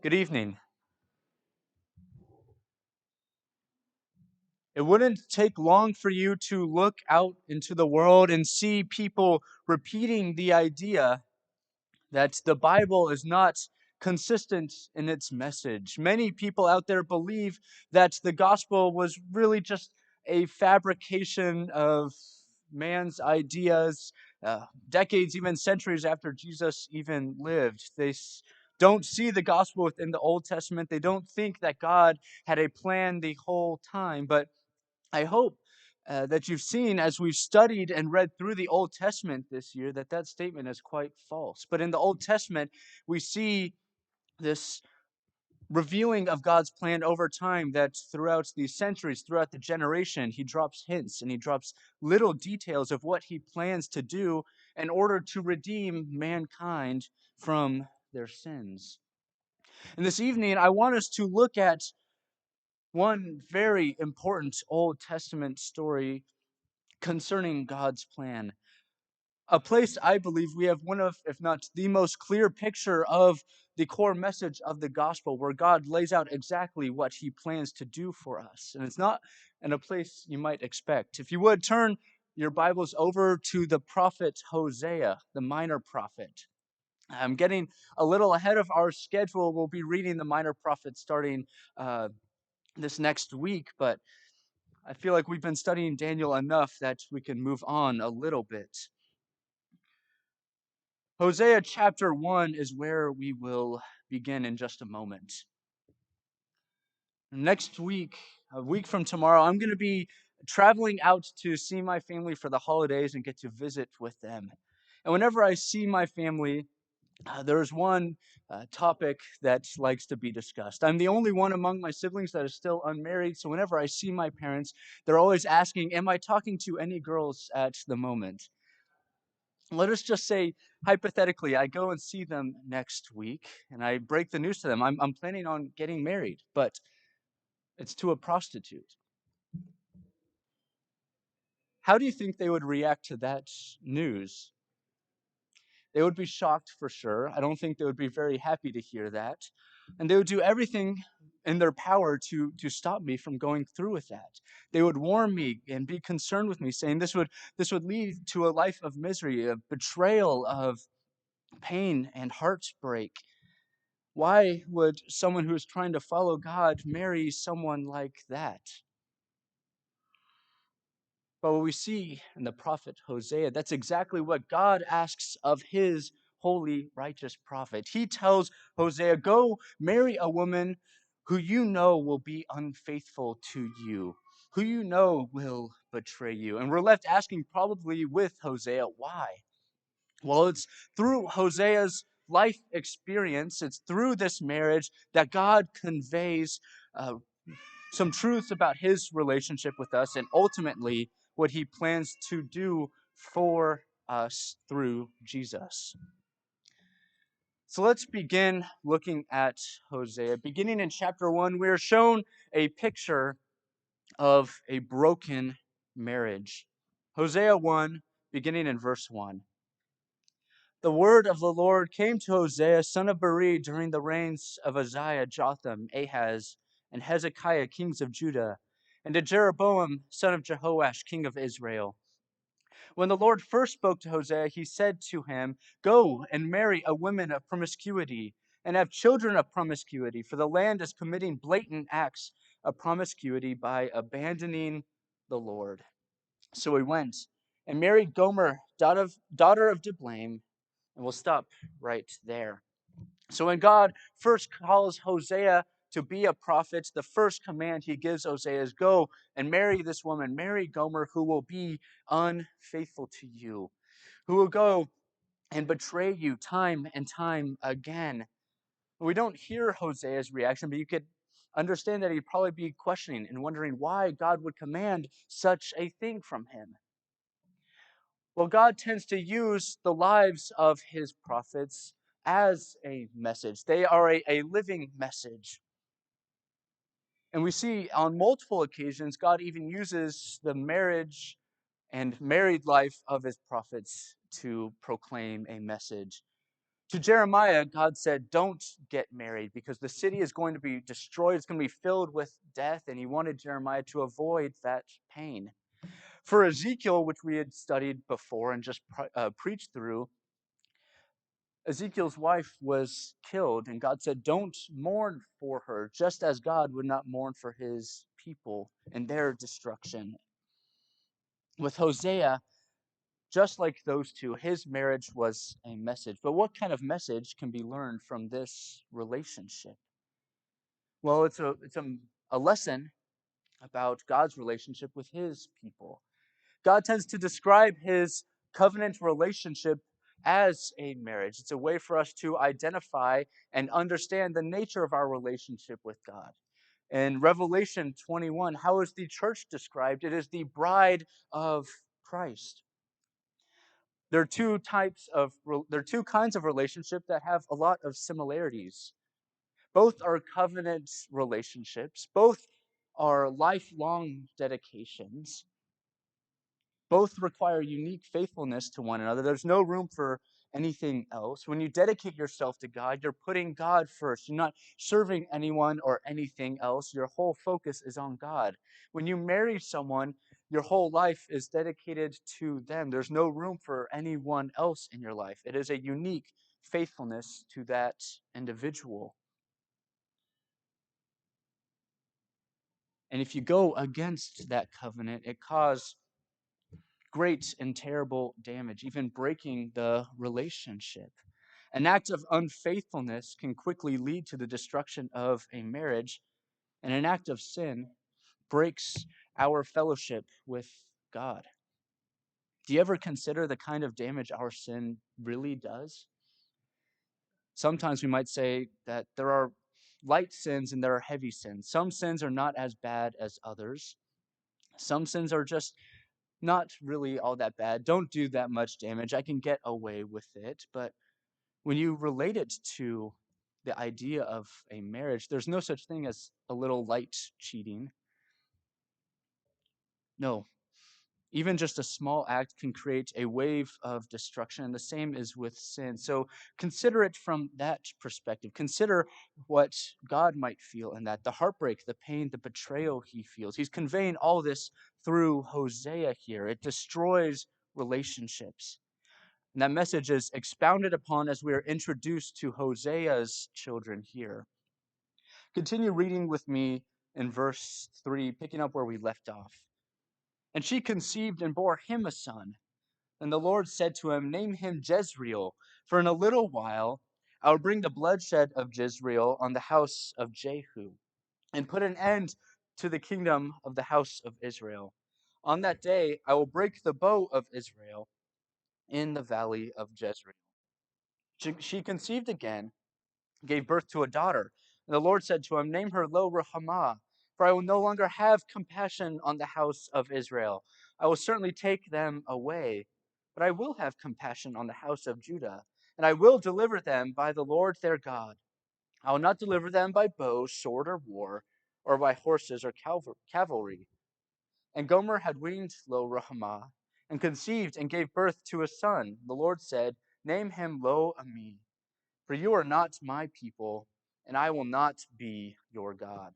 Good evening. It wouldn't take long for you to look out into the world and see people repeating the idea that the Bible is not consistent in its message. Many people out there believe that the gospel was really just a fabrication of man's ideas, decades, even centuries after Jesus even lived. Don't see the gospel within the Old Testament. They don't think that God had a plan the whole time. But I hope that you've seen as we've studied and read through the Old Testament this year that that statement is quite false. But in the Old Testament, we see this revealing of God's plan over time that throughout the centuries, throughout the generation, he drops hints and he drops little details of what he plans to do in order to redeem mankind from their sins. And this evening, I want us to look at one very important Old Testament story concerning God's plan. A place I believe we have one of, if not the most clear picture of the core message of the gospel, where God lays out exactly what he plans to do for us. And it's not in a place you might expect. If you would turn your Bibles over to the prophet Hosea, the minor prophet. I'm getting a little ahead of our schedule. We'll be reading the minor prophet starting this next week, but I feel like we've been studying Daniel enough that we can move on a little bit. Hosea chapter 1 is where we will begin in just a moment. Next week, a week from tomorrow, I'm going to be traveling out to see my family for the holidays and get to visit with them. And whenever I see my family, there's one topic that likes to be discussed. I'm the only one among my siblings that is still unmarried, so whenever I see my parents, they're always asking, am I talking to any girls at the moment? Let us just say, hypothetically, I go and see them next week, and I break the news to them. I'm planning on getting married, but it's to a prostitute. How do you think they would react to that news? They would be shocked for sure. I don't think they would be very happy to hear that. And they would do everything in their power to stop me from going through with that. They would warn me and be concerned with me, saying this would lead to a life of misery, of betrayal, of pain and heartbreak. Why would someone who is trying to follow God marry someone like that? But what we see in the prophet Hosea, that's exactly what God asks of his holy, righteous prophet. He tells Hosea, go marry a woman who you know will be unfaithful to you, who you know will betray you. And we're left asking, probably with Hosea, why? Well, it's through Hosea's life experience, it's through this marriage that God conveys uh, some truths about his relationship with us and ultimately what he plans to do for us through Jesus. So let's begin looking at Hosea. Beginning in chapter 1, we are shown a picture of a broken marriage. Hosea 1, beginning in verse 1. The word of the Lord came to Hosea, son of Beri, during the reigns of Uzziah, Jotham, Ahaz, and Hezekiah, kings of Judah, and to Jeroboam, son of Jehoash, king of Israel. When the Lord first spoke to Hosea, he said to him, go and marry a woman of promiscuity, and have children of promiscuity, for the land is committing blatant acts of promiscuity by abandoning the Lord. So he went and married Gomer, daughter of Diblaim, and we'll stop right there. So when God first calls Hosea to be a prophet, the first command he gives Hosea is go and marry this woman, marry Gomer, who will be unfaithful to you, who will go and betray you time and time again. We don't hear Hosea's reaction, but you could understand that he'd probably be questioning and wondering why God would command such a thing from him. Well, God tends to use the lives of his prophets as a message. They are a living message. And we see on multiple occasions, God even uses the marriage and married life of his prophets to proclaim a message. To Jeremiah, God said, don't get married because the city is going to be destroyed. It's going to be filled with death. And he wanted Jeremiah to avoid that pain. For Ezekiel, which we had studied before and just preached through, Ezekiel's wife was killed, and God said, don't mourn for her, just as God would not mourn for his people and their destruction. With Hosea, just like those two, his marriage was a message. But what kind of message can be learned from this relationship? Well, it's a lesson about God's relationship with his people. God tends to describe his covenant relationship as a marriage. It's a way for us to identify and understand the nature of our relationship with God. In Revelation 21, how is the church described? It is the bride of Christ. There are there are two kinds of relationship that have a lot of similarities. Both are covenant relationships. Both are lifelong dedications. Both require unique faithfulness to one another. There's no room for anything else. When you dedicate yourself to God, you're putting God first. You're not serving anyone or anything else. Your whole focus is on God. When you marry someone, your whole life is dedicated to them. There's no room for anyone else in your life. It is a unique faithfulness to that individual. And if you go against that covenant, it causes great and terrible damage, even breaking the relationship. An act of unfaithfulness can quickly lead to the destruction of a marriage, and an act of sin breaks our fellowship with God. Do you ever consider the kind of damage our sin really does? Sometimes we might say that there are light sins and there are heavy sins. Some sins are not as bad as others. Some sins are just not really all that bad, don't do that much damage. I can get away with it. But when you relate it to the idea of a marriage, there's no such thing as a little light cheating. No, even just a small act can create a wave of destruction, and the same is with sin. So consider it from that perspective. Consider what God might feel in that, the heartbreak, the pain, the betrayal he feels. He's conveying all this through Hosea here. It destroys relationships. And that message is expounded upon as we are introduced to Hosea's children here. Continue reading with me in verse 3, picking up where we left off. And she conceived and bore him a son. And the Lord said to him, name him Jezreel, for in a little while I will bring the bloodshed of Jezreel on the house of Jehu, and put an end to the kingdom of the house of Israel. On that day I will break the bow of Israel in the valley of Jezreel. She conceived again, gave birth to a daughter. And the Lord said to him, name her Lo Ruhamah, for I will no longer have compassion on the house of Israel. I will certainly take them away, but I will have compassion on the house of Judah, and I will deliver them by the Lord their God. I will not deliver them by bow, sword, or war, or by horses or cavalry. And Gomer had weaned Lo Ruhamah, and conceived and gave birth to a son. The Lord said, name him Lo Ami, for you are not my people, and I will not be your God.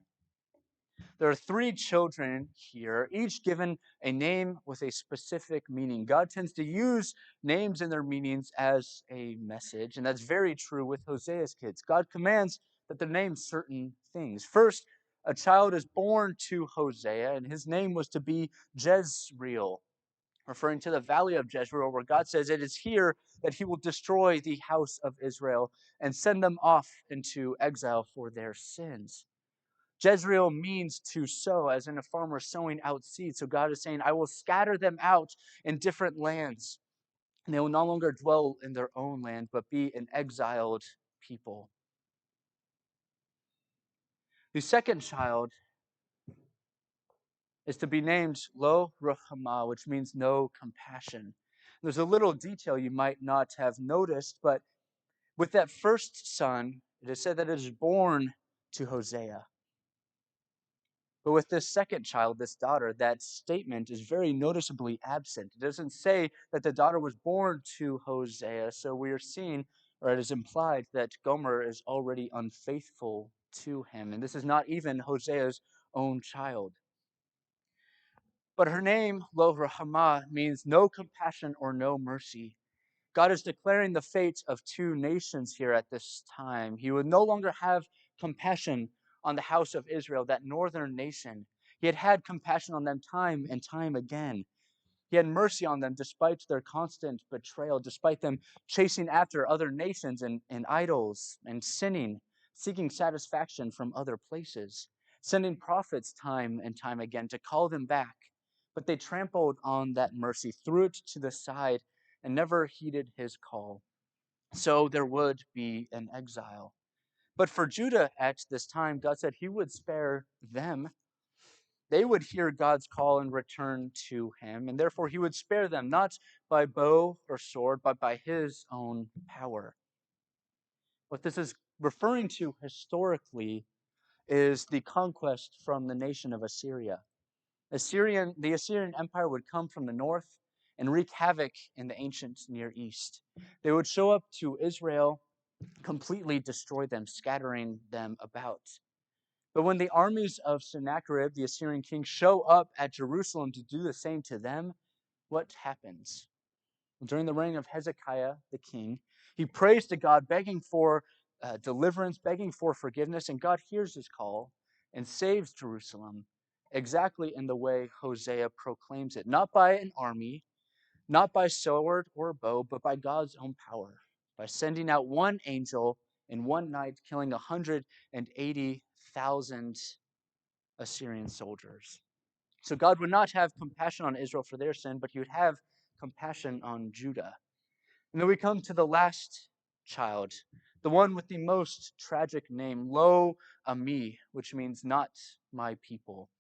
There are three children here, each given a name with a specific meaning. God tends to use names and their meanings as a message, and that's very true with Hosea's kids. God commands that they name certain things. First, a child is born to Hosea, and his name was to be Jezreel, referring to the valley of Jezreel, where God says it is here that he will destroy the house of Israel and send them off into exile for their sins. Jezreel means to sow, as in a farmer sowing out seed. So God is saying, I will scatter them out in different lands, and they will no longer dwell in their own land, but be an exiled people. The second child is to be named Lo Ruhamah, which means no compassion. There's a little detail you might not have noticed, but with that first son, it is said that it is born to Hosea. But with this second child, this daughter, that statement is very noticeably absent. It doesn't say that the daughter was born to Hosea, so we are seeing, or it is implied, that Gomer is already unfaithful to him. And this is not even Hosea's own child. But her name, Lo Rahama, means no compassion or no mercy. God is declaring the fate of two nations here at this time. He would no longer have compassion on the house of Israel, that northern nation. He had had compassion on them time and time again. He had mercy on them despite their constant betrayal, despite them chasing after other nations and idols and sinning, seeking satisfaction from other places, sending prophets time and time again to call them back. But they trampled on that mercy, threw it to the side, and never heeded his call. So there would be an exile. But for Judah at this time, God said he would spare them. They would hear God's call and return to him, and therefore he would spare them, not by bow or sword, but by his own power. What this is referring to historically is the conquest from the nation of Assyria. The Assyrian Empire would come from the north and wreak havoc in the ancient Near East. They would show up to Israel, completely destroy them, scattering them about. But when the armies of Sennacherib, the Assyrian king, show up at Jerusalem to do the same to them, what happens? During the reign of Hezekiah, the king, he prays to God, begging for deliverance, begging for forgiveness, and God hears his call and saves Jerusalem exactly in the way Hosea proclaims it. Not by an army, not by sword or bow, but by God's own power, by sending out one angel in one night, killing 180,000 Assyrian soldiers. So God would not have compassion on Israel for their sin, but he would have compassion on Judah. And then we come to the last child, the one with the most tragic name, Lo Ami, which means not my people.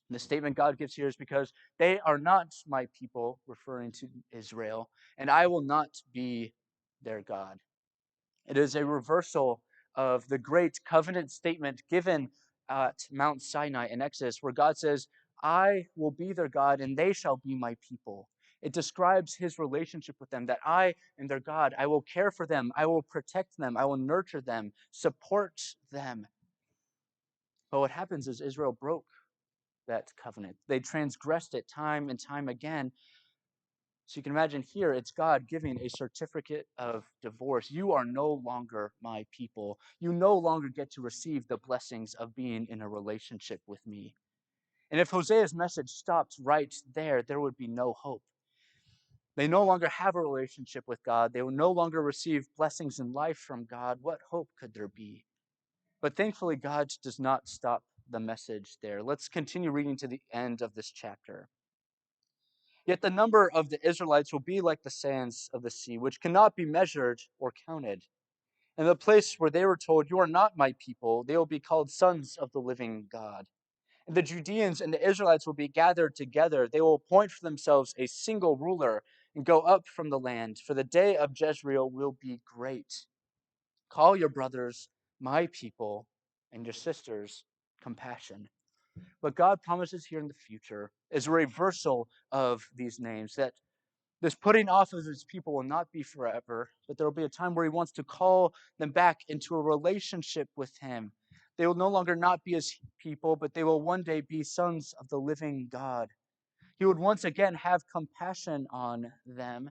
And the statement God gives here is because they are not my people, referring to Israel, and I will not be their God. It is a reversal of the great covenant statement given at Mount Sinai in Exodus, where God says, I will be their God and they shall be my people. It describes his relationship with them, that I am their God. I will care for them. I will protect them. I will nurture them, support them. But what happens is Israel broke that covenant. They transgressed it time and time again. So you can imagine here, it's God giving a certificate of divorce. You are no longer my people. You no longer get to receive the blessings of being in a relationship with me. And if Hosea's message stopped right there, there would be no hope. They no longer have a relationship with God. They will no longer receive blessings in life from God. What hope could there be? But thankfully, God does not stop the message there. Let's continue reading to the end of this chapter. Yet the number of the Israelites will be like the sands of the sea, which cannot be measured or counted. In the place where they were told, You are not my people, they will be called sons of the living God. And the Judeans and the Israelites will be gathered together. They will appoint for themselves a single ruler and go up from the land, for the day of Jezreel will be great. Call your brothers my people and your sisters compassion. What God promises here in the future is a reversal of these names, that this putting off of his people will not be forever, but there will be a time where he wants to call them back into a relationship with him. They will no longer not be his people, but they will one day be sons of the living God. He would once again have compassion on them.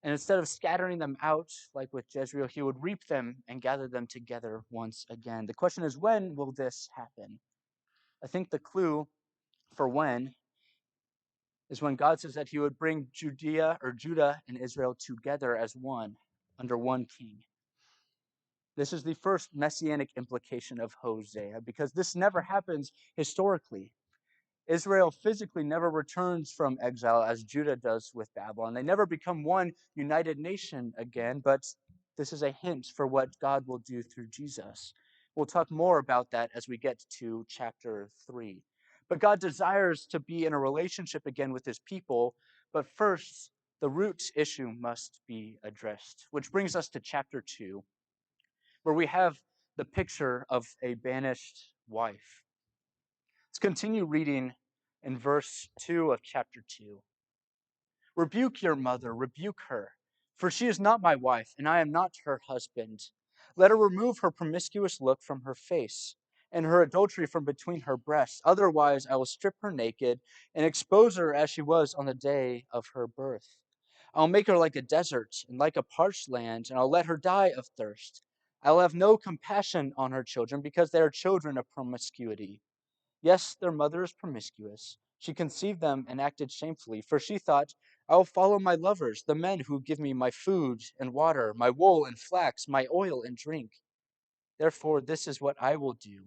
And instead of scattering them out like with Jezreel, he would reap them and gather them together once again. The question is, when will this happen? I think the clue for when is when God says that he would bring Judah and Israel together as one under one king. This is the first messianic implication of Hosea, because this never happens historically. Israel physically never returns from exile as Judah does with Babylon. They never become one united nation again, but this is a hint for what God will do through Jesus. We'll talk more about that as we get to chapter 3. But God desires to be in a relationship again with his people, but first, the root issue must be addressed, which brings us to chapter 2, where we have the picture of a banished wife. Let's continue reading in verse 2 of chapter 2. Rebuke your mother, rebuke her, for she is not my wife, and I am not her husband. Let her remove her promiscuous look from her face, and her adultery from between her breasts. Otherwise, I will strip her naked and expose her as she was on the day of her birth. I'll make her like a desert and like a parched land, and I'll let her die of thirst. I'll have no compassion on her children, because they are children of promiscuity. Yes, their mother is promiscuous. She conceived them and acted shamefully, for she thought, I will follow my lovers, the men who give me my food and water, my wool and flax, my oil and drink. Therefore, this is what I will do.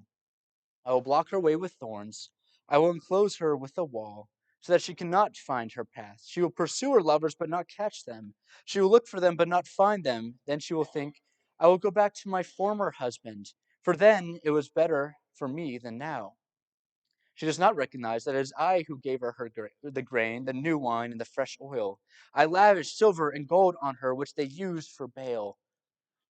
I will block her way with thorns. I will enclose her with a wall, so that she cannot find her path. She will pursue her lovers, but not catch them. She will look for them, but not find them. Then she will think, I will go back to my former husband, for then it was better for me than now. She does not recognize that it is I who gave her, the grain, the new wine, and the fresh oil. I lavished silver and gold on her, which they used for Baal.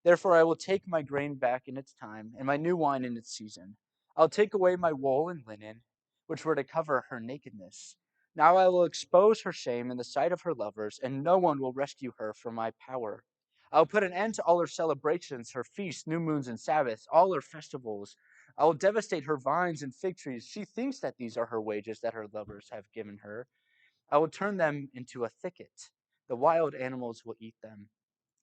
Therefore I will take my grain back in its time, and my new wine in its season. I'll take away my wool and linen, which were to cover her nakedness. Now I will expose her shame in the sight of her lovers, and no one will rescue her from my power. I will put an end to all her celebrations, her feasts, new moons, and Sabbaths, all her festivals. I will devastate her vines and fig trees. She thinks that these are her wages that her lovers have given her. I will turn them into a thicket. The wild animals will eat them.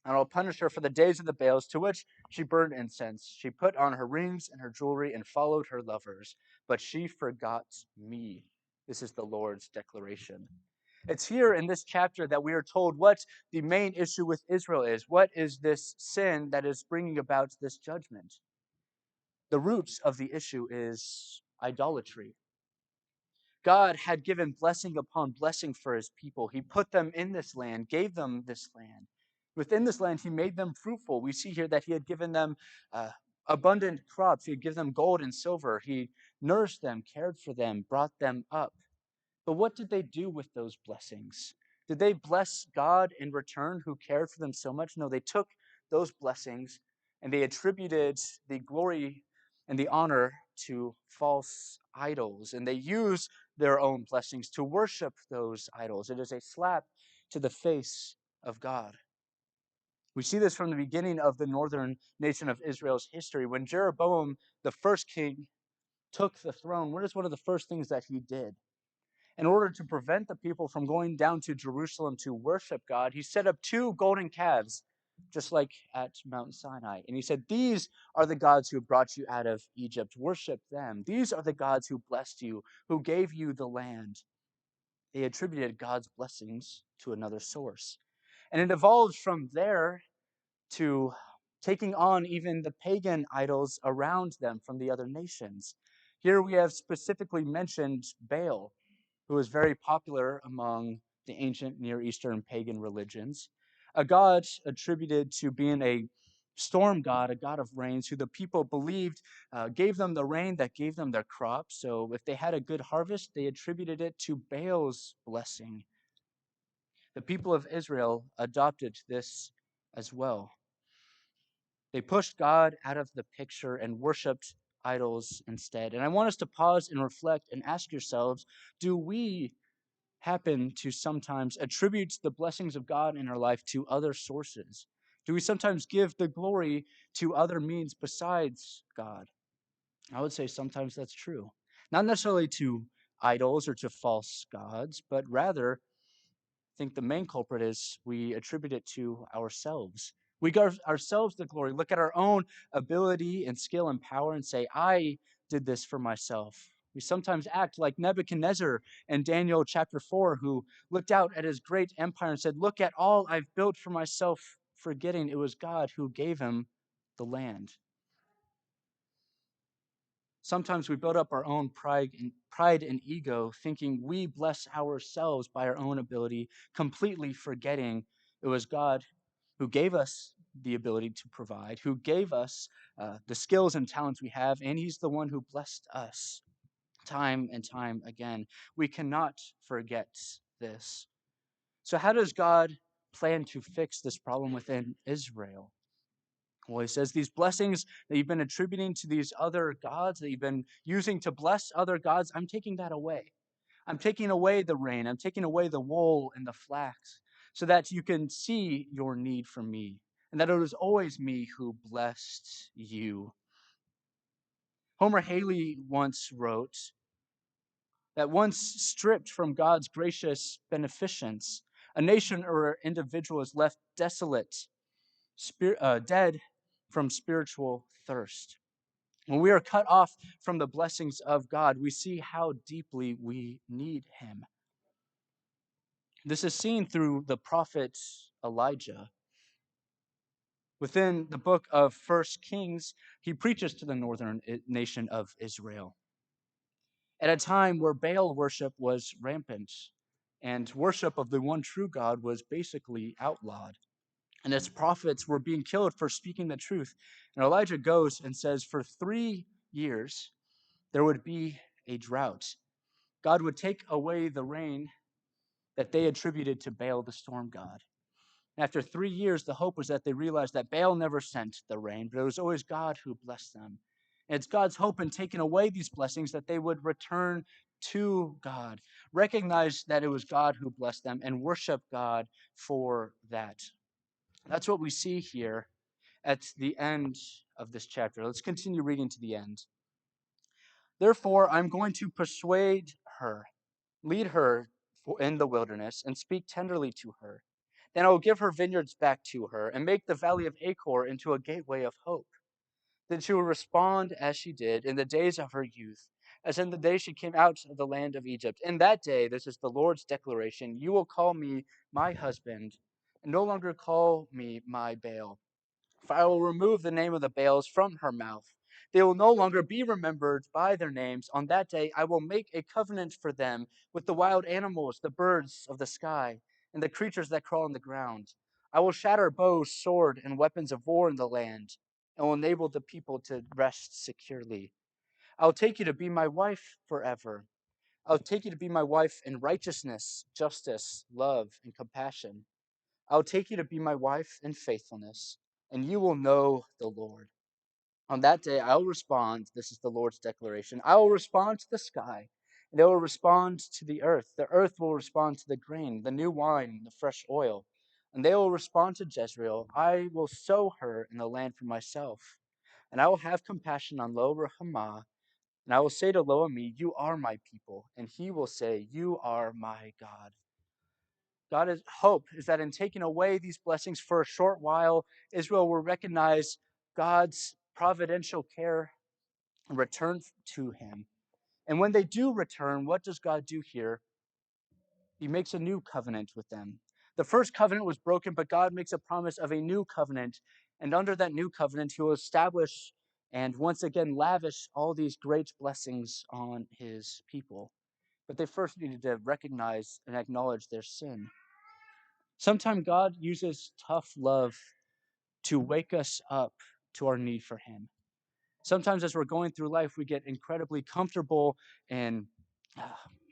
And I'll punish her for the days of the Baals to which she burned incense. She put on her rings and her jewelry and followed her lovers, but she forgot me. This is the Lord's declaration. It's here in this chapter that we are told what the main issue with Israel is. What is this sin that is bringing about this judgment? The roots of the issue is idolatry. God had given blessing upon blessing for his people. He put them in this land, gave them this land. Within this land, he made them fruitful. We see here that he had given them abundant crops. He had given them gold and silver. He nourished them, cared for them, brought them up. But what did they do with those blessings? Did they bless God in return, who cared for them so much? No, they took those blessings and they attributed the glory and the honor to false idols. And they used their own blessings to worship those idols. It is a slap to the face of God. We see this from the beginning of the northern nation of Israel's history. When Jeroboam, the first king, took the throne, what is one of the first things that he did? In order to prevent the people from going down to Jerusalem to worship God, he set up two golden calves, just like at Mount Sinai. And he said, these are the gods who brought you out of Egypt. Worship them. These are the gods who blessed you, who gave you the land. They attributed God's blessings to another source. And it evolved from there to taking on even the pagan idols around them from the other nations. Here we have specifically mentioned Baal, who was very popular among the ancient Near Eastern pagan religions, a god attributed to being a storm god, a god of rains, who the people believed gave them the rain that gave them their crops. So if they had a good harvest, they attributed it to Baal's blessing. The people of Israel adopted this as well. They pushed God out of the picture and worshiped idols instead. And I want us to pause and reflect and ask yourselves, do we happen to sometimes attribute the blessings of God in our life to other sources? Do we sometimes give the glory to other means besides God? I would say sometimes that's true. Not necessarily to idols or to false gods, but rather think the main culprit is we attribute it to ourselves. We give ourselves the glory, look at our own ability and skill and power and say, I did this for myself. We sometimes act like Nebuchadnezzar in Daniel chapter 4, who looked out at his great empire and said, look at all I've built for myself, forgetting it was God who gave him the land. Sometimes we build up our own pride and ego, thinking we bless ourselves by our own ability, completely forgetting it was God who gave us the ability to provide, who gave us the skills and talents we have, and He's the one who blessed us time and time again. We cannot forget this. So, how does God plan to fix this problem within Israel? Well, he says, these blessings that you've been attributing to these other gods, that you've been using to bless other gods, I'm taking that away. I'm taking away the rain. I'm taking away the wool and the flax so that you can see your need for me and that it was always me who blessed you. Homer Haley once wrote that once stripped from God's gracious beneficence, a nation or individual is left desolate, dead from spiritual thirst. When we are cut off from the blessings of God, we see how deeply we need him. This is seen through the prophet Elijah. Within the book of First Kings, he preaches to the northern nation of Israel at a time where Baal worship was rampant and worship of the one true God was basically outlawed. And its prophets were being killed for speaking the truth. And Elijah goes and says, for 3 years, there would be a drought. God would take away the rain that they attributed to Baal, the storm god. After 3 years, the hope was that they realized that Baal never sent the rain, but it was always God who blessed them. And it's God's hope in taking away these blessings that they would return to God, recognize that it was God who blessed them, and worship God for that. That's what we see here at the end of this chapter. Let's continue reading to the end. Therefore, I'm going to persuade her, lead her in the wilderness, and speak tenderly to her. Then I will give her vineyards back to her, and make the valley of Achor into a gateway of hope. Then she will respond as she did in the days of her youth, as in the day she came out of the land of Egypt. In that day, this is the Lord's declaration, you will call me my husband, and no longer call me my Baal. For I will remove the name of the Baals from her mouth. They will no longer be remembered by their names. On that day, I will make a covenant for them with the wild animals, the birds of the sky, and the creatures that crawl on the ground. I will shatter bows, sword, and weapons of war in the land, and will enable the people to rest securely. I will take you to be my wife forever. I will take you to be my wife in righteousness, justice, love, and compassion. I will take you to be my wife in faithfulness, and you will know the Lord. On that day, I will respond. This is the Lord's declaration. I will respond to the sky, and it will respond to the earth. The earth will respond to the grain, the new wine, the fresh oil. And they will respond to Jezreel. I will sow her in the land for myself. And I will have compassion on Lo Ruhamah. And I will say to Lo Ami, you are my people. And he will say, you are my God. God's hope is that in taking away these blessings for a short while, Israel will recognize God's providential care and return to him. And when they do return, what does God do here? He makes a new covenant with them. The first covenant was broken, but God makes a promise of a new covenant. And under that new covenant, he will establish and once again lavish all these great blessings on his people. But they first needed to recognize and acknowledge their sin. Sometimes God uses tough love to wake us up to our need for him. Sometimes as we're going through life, we get incredibly comfortable in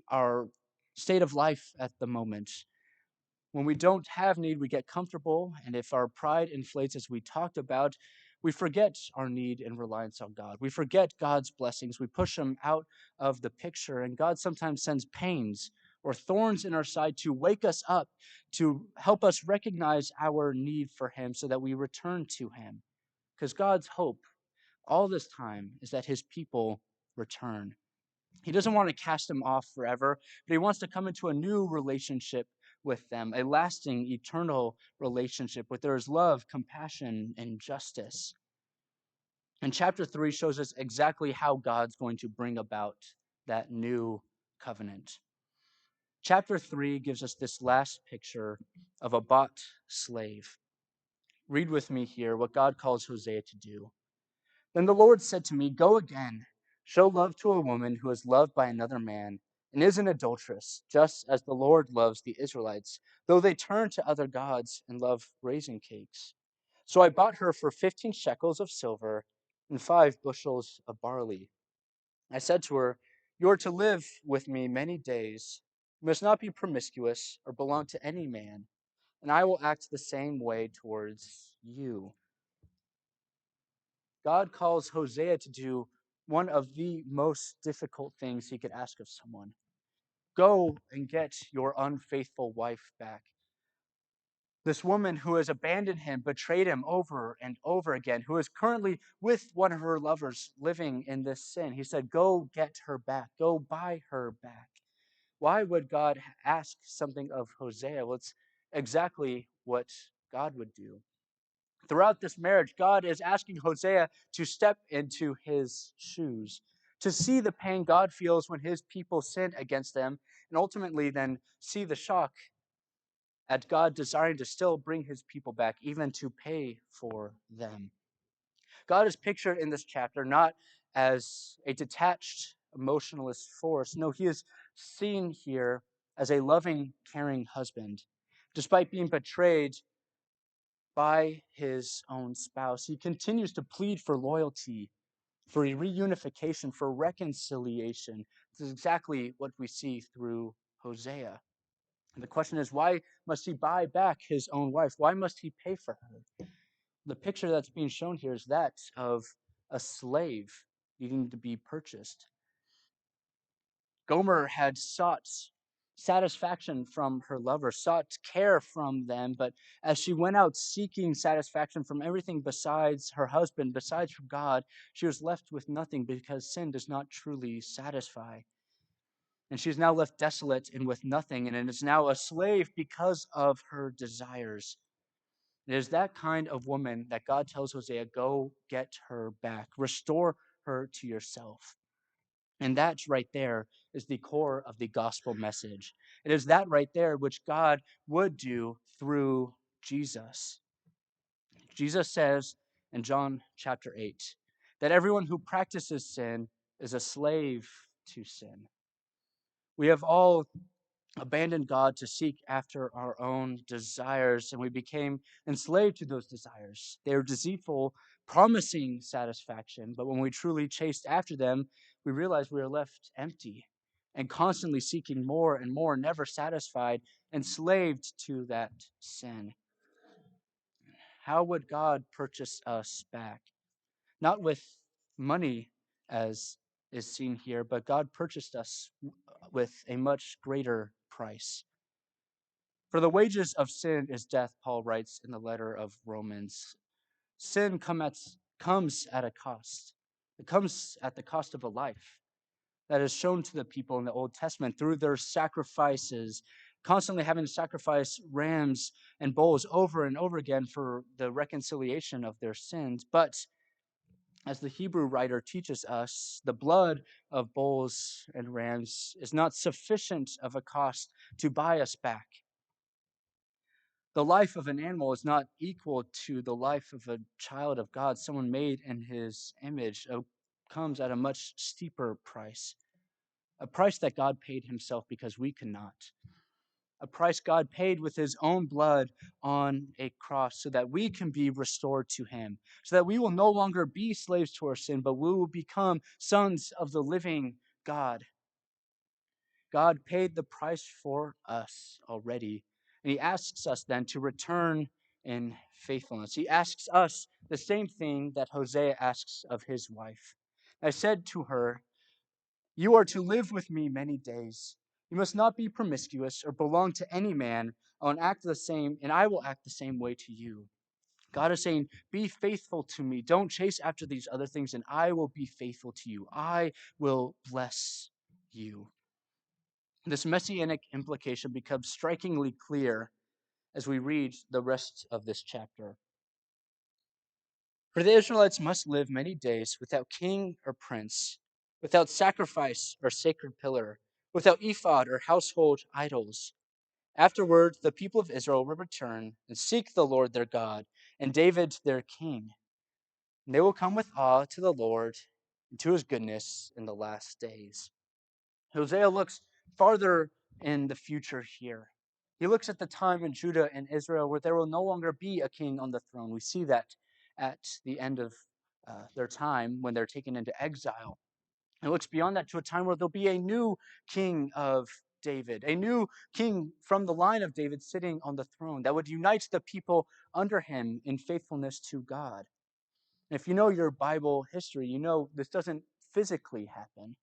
our state of life at the moment. When we don't have need, we get comfortable. And if our pride inflates, as we talked about, we forget our need and reliance on God. We forget God's blessings. We push them out of the picture. And God sometimes sends pains or thorns in our side to wake us up, to help us recognize our need for him so that we return to him. Because God's hope all this time is that his people return. He doesn't want to cast them off forever, but he wants to come into a new relationship with them, a lasting, eternal relationship where there is love, compassion, and justice. And chapter 3 shows us exactly how God's going to bring about that new covenant. Chapter 3 gives us this last picture of a bought slave. Read with me here what God calls Hosea to do. Then the Lord said to me, go again, show love to a woman who is loved by another man and is an adulteress, just as the Lord loves the Israelites, though they turn to other gods and love raisin cakes. So I bought her for 15 shekels of silver and 5 bushels of barley. I said to her, you are to live with me many days. You must not be promiscuous or belong to any man, and I will act the same way towards you. God calls Hosea to do one of the most difficult things he could ask of someone. Go and get your unfaithful wife back. This woman who has abandoned him, betrayed him over and over again, who is currently with one of her lovers living in this sin. He said, go get her back. Go buy her back. Why would God ask something of Hosea? Well, it's exactly what God would do. Throughout this marriage, God is asking Hosea to step into his shoes, to see the pain God feels when his people sin against them, and ultimately then see the shock at God desiring to still bring his people back, even to pay for them. God is pictured in this chapter not as a detached, emotionalist force. No, he is seen here as a loving, caring husband. Despite being betrayed by his own spouse, he continues to plead for loyalty, for reunification, for reconciliation. This is exactly what we see through Hosea. And the question is, why must he buy back his own wife? Why must he pay for her? The picture that's being shown here is that of a slave needing to be purchased. Gomer had sought satisfaction from her lover, sought care from them, but as she went out seeking satisfaction from everything besides her husband, besides from God, she was left with nothing because sin does not truly satisfy. And she is now left desolate and with nothing, and is now a slave because of her desires. It is that kind of woman that God tells Hosea, go get her back, restore her to yourself. And that right there is the core of the gospel message. It is that right there which God would do through Jesus. Jesus says in John chapter 8 that everyone who practices sin is a slave to sin. We have all abandoned God to seek after our own desires, and we became enslaved to those desires. They are deceitful, promising satisfaction, but when we truly chased after them, we realized we are left empty and constantly seeking more and more, never satisfied, enslaved to that sin. How would God purchase us back? Not with money, as is seen here, but God purchased us with a much greater price. For the wages of sin is death, Paul writes in the letter of Romans. Sin comes at a cost. It comes at the cost of a life. That is shown to the people in the Old Testament through their sacrifices, constantly having to sacrifice rams and bulls over and over again for the reconciliation of their sins. But as the Hebrew writer teaches us, the blood of bulls and rams is not sufficient of a cost to buy us back. The life of an animal is not equal to the life of a child of God, someone made in his image. It comes at a much steeper price, a price that God paid himself because we cannot, a price God paid with his own blood on a cross so that we can be restored to him, so that we will no longer be slaves to our sin, but we will become sons of the living God. God paid the price for us already. And he asks us then to return in faithfulness. He asks us the same thing that Hosea asks of his wife. I said to her, you are to live with me many days. You must not be promiscuous or belong to any man, and act the same, and I will act the same way to you. God is saying, be faithful to me. Don't chase after these other things, and I will be faithful to you. I will bless you. This messianic implication becomes strikingly clear as we read the rest of this chapter. For the Israelites must live many days without king or prince, without sacrifice or sacred pillar, without ephod or household idols. Afterward, the people of Israel will return and seek the Lord their God and David their king. And they will come with awe to the Lord and to his goodness in the last days. Hosea looks farther in the future here. He looks at the time in Judah and Israel where there will no longer be a king on the throne. We see that at the end of their time when they're taken into exile. It looks beyond that to a time where there'll be a new king of David, a new king from the line of David sitting on the throne that would unite the people under him in faithfulness to God. If you know your Bible history, you know this doesn't physically happen.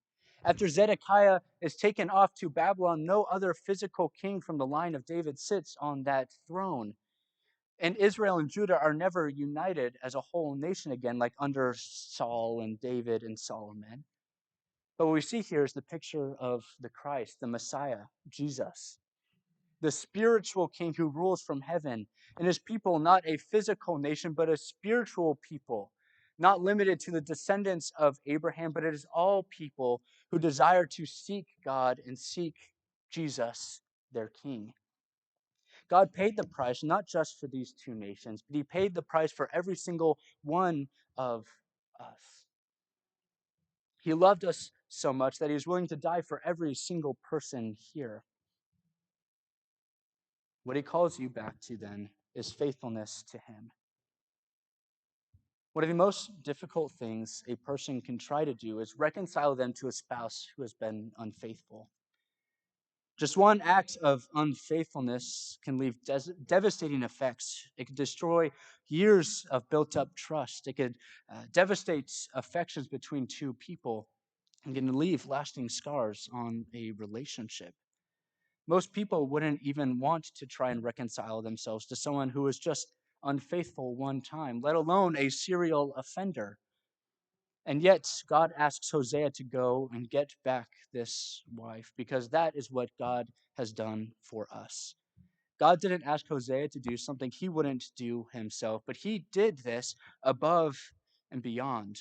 After Zedekiah is taken off to Babylon, no other physical king from the line of David sits on that throne. And Israel and Judah are never united as a whole nation again, like under Saul and David and Solomon. But what we see here is the picture of the Christ, the Messiah, Jesus, the spiritual king who rules from heaven, and his people, not a physical nation, but a spiritual people, not limited to the descendants of Abraham, but it is all people who desire to seek God and seek Jesus, their king. God paid the price not just for these two nations, but he paid the price for every single one of us. He loved us so much that he was willing to die for every single person here. What he calls you back to then is faithfulness to him. One of the most difficult things a person can try to do is reconcile them to a spouse who has been unfaithful. Just one act of unfaithfulness can leave devastating effects. It could destroy years of built up trust. It could devastate affections between two people and can leave lasting scars on a relationship. Most people wouldn't even want to try and reconcile themselves to someone who was just unfaithful one time, let alone a serial offender. And yet, God asks Hosea to go and get back this wife because that is what God has done for us. God didn't ask Hosea to do something he wouldn't do himself, but he did this above and beyond.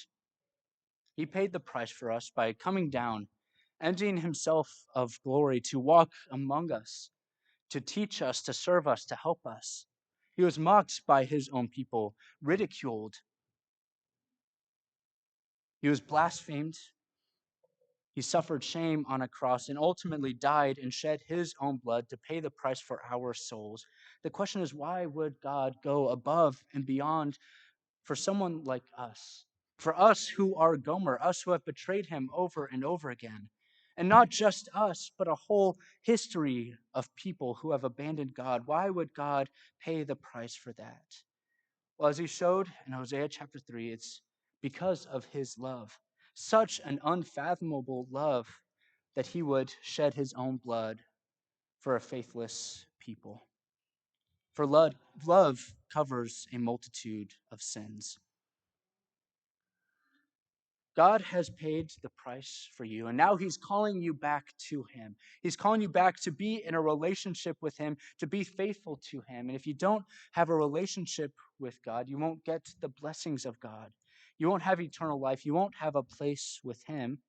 He paid the price for us by coming down, emptying himself of glory to walk among us, to teach us, to serve us, to help us. He was mocked by his own people, ridiculed. He was blasphemed. He suffered shame on a cross and ultimately died and shed his own blood to pay the price for our souls. The question is, why would God go above and beyond for someone like us? For us who are Gomer, us who have betrayed him over and over again. And not just us, but a whole history of people who have abandoned God. Why would God pay the price for that? Well, as he showed in Hosea chapter 3, it's because of his love. Such an unfathomable love that he would shed his own blood for a faithless people. For love covers a multitude of sins. God has paid the price for you, and now he's calling you back to him. He's calling you back to be in a relationship with him, to be faithful to him. And if you don't have a relationship with God, you won't get the blessings of God. You won't have eternal life. You won't have a place with him.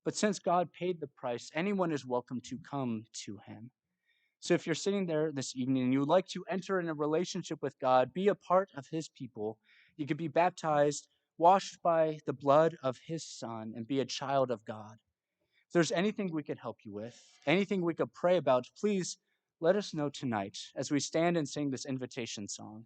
But since God paid the price, anyone is welcome to come to him. So if you're sitting there this evening and you would like to enter in a relationship with God, be a part of his people, you could be baptized, washed by the blood of his son, and be a child of God. If there's anything we could help you with, anything we could pray about, please let us know tonight as we stand and sing this invitation song.